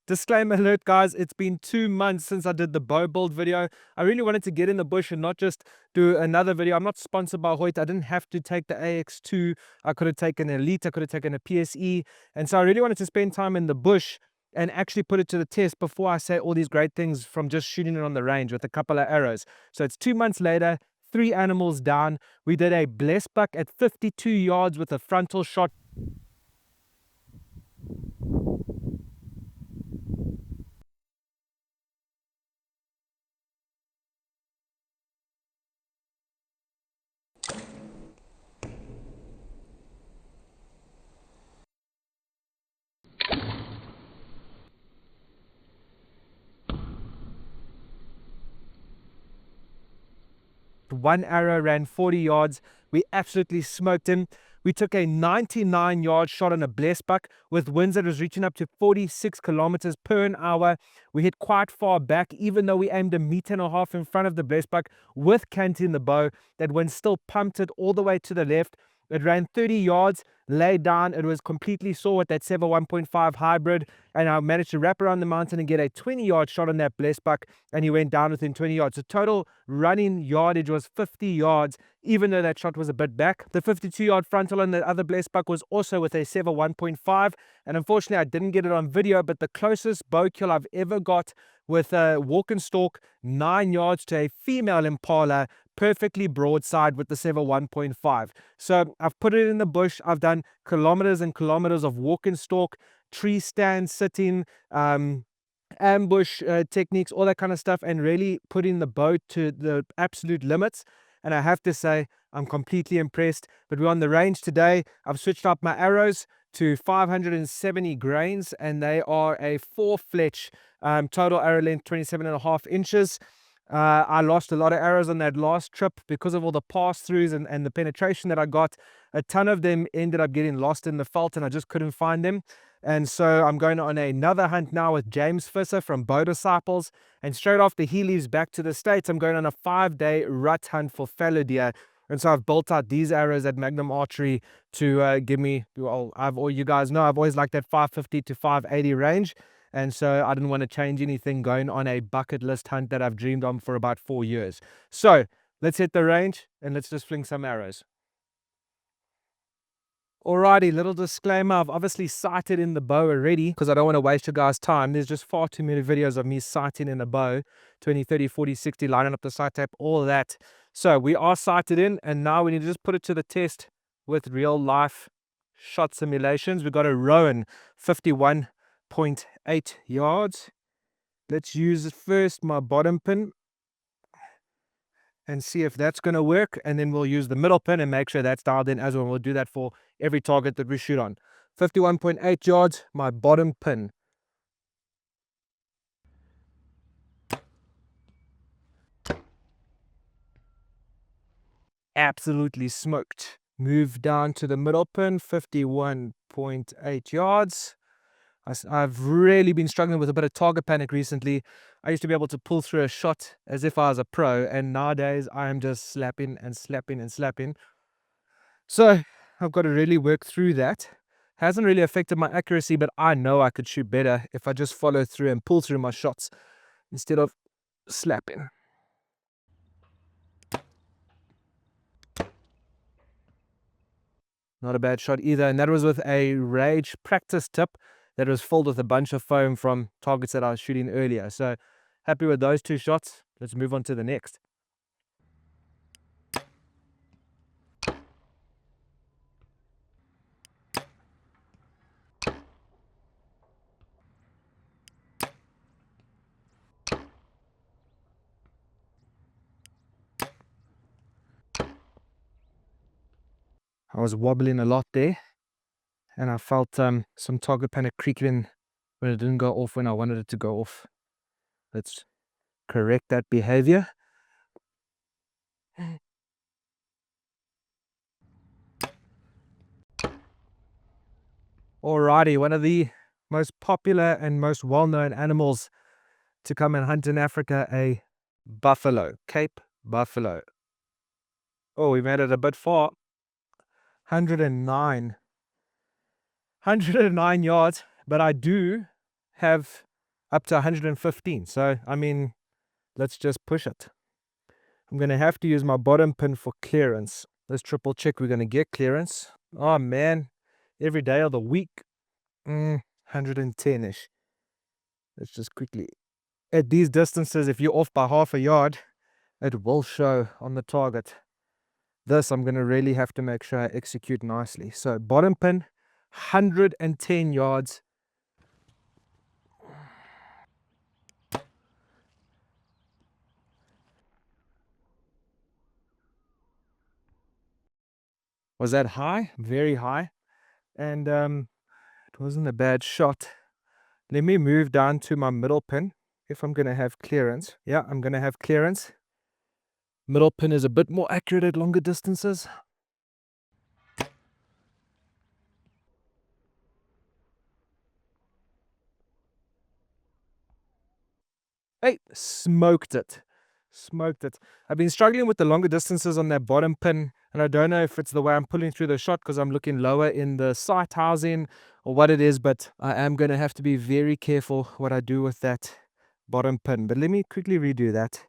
Disclaimer alert, guys, it's been 2 months since I did the bow build video. I really wanted to get in the bush and not just do another video. I'm not sponsored by Hoyt. I didn't have to take the AX2. I could have taken an Elite. I could have taken a PSE. And so I really wanted to spend time in the bush and actually put it to the test before I say all these great things from just shooting it on the range with a couple of arrows. So it's 2 months later, 3 animals down. We did a blessed buck at 52 yards with a frontal shot. One arrow ran 40 yards. We absolutely smoked him. We took a 99-yard shot on a blessed buck with winds that was reaching up to 46 kilometers per hour. We hit quite far back, even though we aimed 1.5 meters in front of the blessed buck with canting the bow. That wind still pumped it all the way to the left. It ran 30 yards, laid down. It was completely sore with that Seva 1.5 hybrid. And I managed to wrap around the mountain and get a 20-yard shot on that blessed buck. And he went down within 20 yards. The total running yardage was 50 yards, even though that shot was a bit back. The 52-yard frontal on the other blessed buck was also with a Seva 1.5. And unfortunately, I didn't get it on video, but the closest bow kill I've ever got with a walk and stalk 9 yards to a female impala, perfectly broadside with the Seva 1.5. So I've put it in the bush. I've done kilometers and kilometers of walk and stalk, tree stand sitting, ambush techniques, all that kind of stuff, and really putting the bow to the absolute limits. And I have to say, I'm completely impressed. But we're on the range today. I've switched up my arrows to 570 grains, and they are a 4-fletch, total arrow length 27.5 inches. I lost a lot of arrows on that last trip because of all the pass-throughs and the penetration that I got. A ton of them ended up getting lost in the veld, and I just couldn't find them. And so I'm going on another hunt now with James Visser from Bow Disciples. And straight after he leaves back to the States, I'm going on a 5-day rut hunt for fallow deer. And so I've built out these arrows at Magnum Archery to give me, well, you guys know, I've always liked that 550 to 580 range. And so I didn't want to change anything going on a bucket list hunt that I've dreamed on for about 4 years. So let's hit the range and let's just fling some arrows. Alrighty, little disclaimer, I've obviously sighted in the bow already because I don't want to waste your guys' time. There's just far too many videos of me sighting in a bow, 20, 30, 40, 60, lining up the sight tape, all of that. So we are sighted in, and now we need to just put it to the test with real life shot simulations. We've got a Rowan 51.8 yards. Let's use first my bottom pin and see if that's going to work, and then we'll use the middle pin and make sure that's dialed in as well. We'll do that for every target that we shoot on. 51.8 yards, my bottom pin. Absolutely smoked. Move down to the middle pin, 51.8 yards. I've really been struggling with a bit of target panic recently. I used to be able to pull through a shot as if I was a pro, and nowadays I am just slapping and slapping and slapping. So I've got to really work through that. Hasn't really affected my accuracy, but I know I could shoot better if I just follow through and pull through my shots instead of slapping. Not a bad shot either, and that was with a Rage practice tip that was filled with a bunch of foam from targets that I was shooting earlier. So happy with those 2 shots. Let's move on to the next. I was wobbling a lot there, and I felt some target panic creaking when it didn't go off when I wanted it to go off. Let's correct that behavior. Alrighty, one of the most popular and most well-known animals to come and hunt in Africa, a buffalo, Cape buffalo. Oh, we made it a bit far. 109 yards, but I do have up to 115. So, I mean, let's just push it. I'm going to have to use my bottom pin for clearance. Let's triple check we're going to get clearance. Oh, man. Every day of the week. 110-ish. Let's just quickly. At these distances, if you're off by half a yard, it will show on the target. This, I'm going to really have to make sure I execute nicely. So, bottom pin, 110 yards. Was that high? Very high. And it wasn't a bad shot. Let me move down to my middle pin if I'm going to have clearance. Yeah, I'm going to have clearance. Middle pin is a bit more accurate at longer distances. Hey, smoked it. Smoked it. I've been struggling with the longer distances on that bottom pin, and I don't know if it's the way I'm pulling through the shot because I'm looking lower in the sight housing or what it is, but I am going to have to be very careful what I do with that bottom pin. But let me quickly redo that.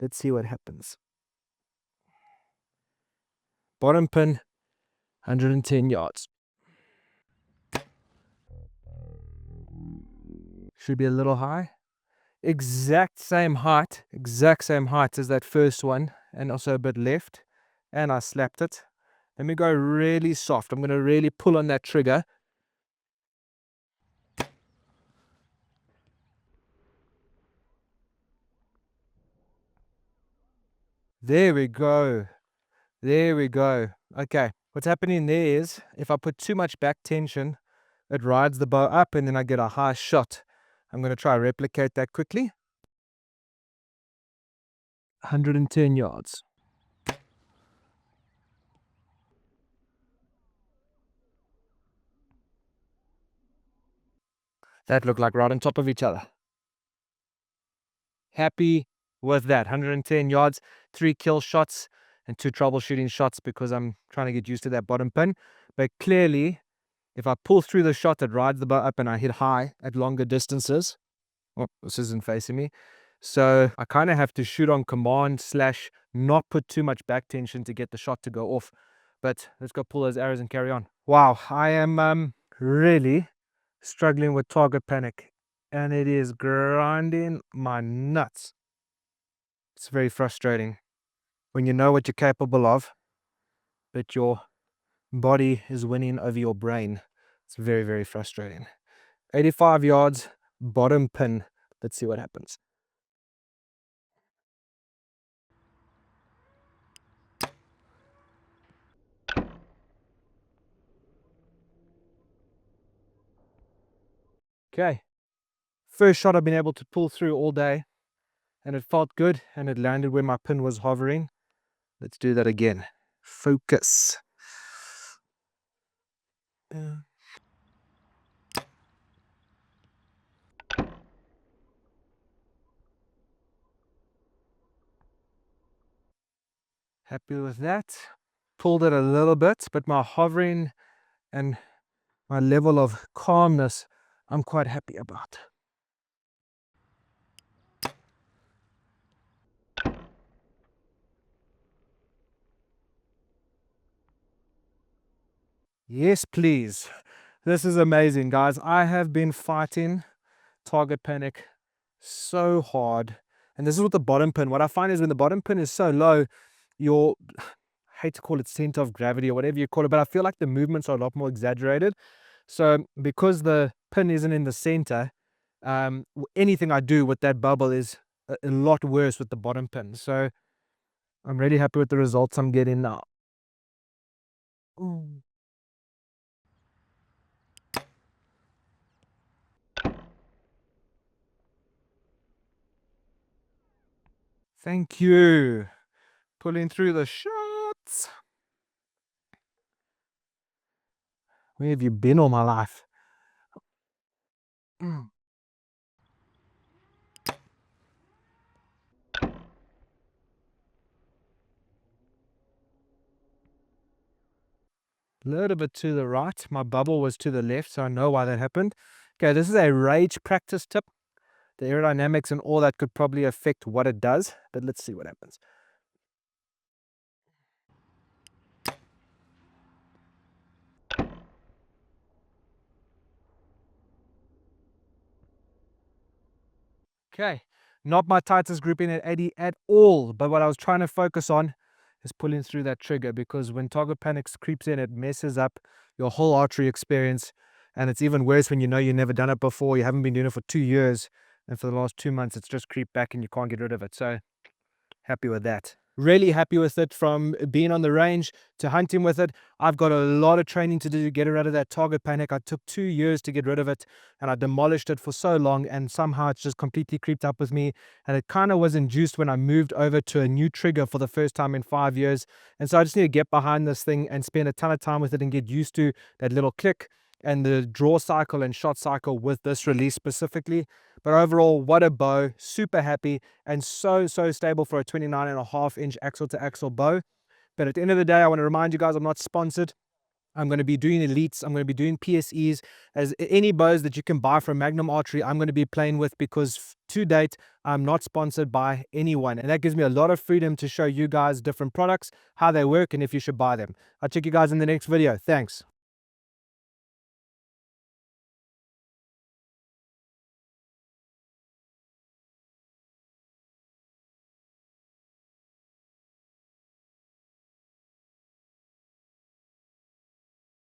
Let's see what happens. Bottom pin, 110 yards. Should be a little high. Exact same height as that first one, and also a bit left. And I slapped it. Let me go really soft. I'm going to really pull on that trigger. There we go. There we go. Okay. What's happening there is if I put too much back tension, it rides the bow up and then I get a high shot. I'm going to try replicate that quickly. 110 yards. That looked like right on top of each other. Happy with that. 110 yards, 3 kill shots, and 2 troubleshooting shots because I'm trying to get used to that bottom pin. But clearly, if I pull through the shot, it rides the bow up and I hit high at longer distances. Oh, this isn't facing me. So I kind of have to shoot on command / not put too much back tension to get the shot to go off. But let's go pull those arrows and carry on. Wow, I am really struggling with target panic. And it is grinding my nuts. It's very frustrating when you know what you're capable of, but your body is winning over your brain. It's very, very frustrating. 85 yards, bottom pin. Let's see what happens. Okay. First shot I've been able to pull through all day, and it felt good, and it landed where my pin was hovering. Let's do that again. Focus. Happy with that. Pulled it a little bit, but my hovering and my level of calmness, I'm quite happy about. Yes, please. This is amazing, guys. I have been fighting target panic so hard. And this is with the bottom pin. What I find is when the bottom pin is so low, your, I hate to call it center of gravity or whatever you call it, but I feel like the movements are a lot more exaggerated. So because the pin isn't in the center, anything I do with that bubble is a lot worse with the bottom pin. So I'm really happy with the results I'm getting now. Ooh. Thank you. Pulling through the shots. Where have you been all my life? A little bit to the right. My bubble was to the left, so I know why that happened. Okay, this is a rage practice tip. the aerodynamics and all that could probably affect what it does, but let's see what happens. Okay, not my tightest grouping at 80 at all, but what I was trying to focus on is pulling through that trigger, because when toggle panic creeps in, it messes up your whole archery experience. And it's even worse when you know you've never done it before, you haven't been doing it for 2 years, and for the last 2 months it's just creeped back and you can't get rid of it. So happy with that. Really happy with it, from being on the range to hunting with it. I've got a lot of training to do to get rid of that target panic. I took 2 years to get rid of it, and I demolished it for so long, and somehow it's just completely creeped up with me. And it kind of was induced when I moved over to a new trigger for the first time in 5 years. And so I just need to get behind this thing and spend a ton of time with it and get used to that little click and the draw cycle and shot cycle with this release specifically. But overall, what a bow, super happy, and so stable for a 29.5-inch axle to axle bow. But at the end of the day, I want to remind you guys, I'm not sponsored. I'm going to be doing elites, I'm going to be doing PSEs, as any bows that you can buy from Magnum Archery I'm going to be playing with, because to date I'm not sponsored by anyone, and that gives me a lot of freedom to show you guys different products, how they work, and if you should buy them. I'll check you guys in the next video. Thanks.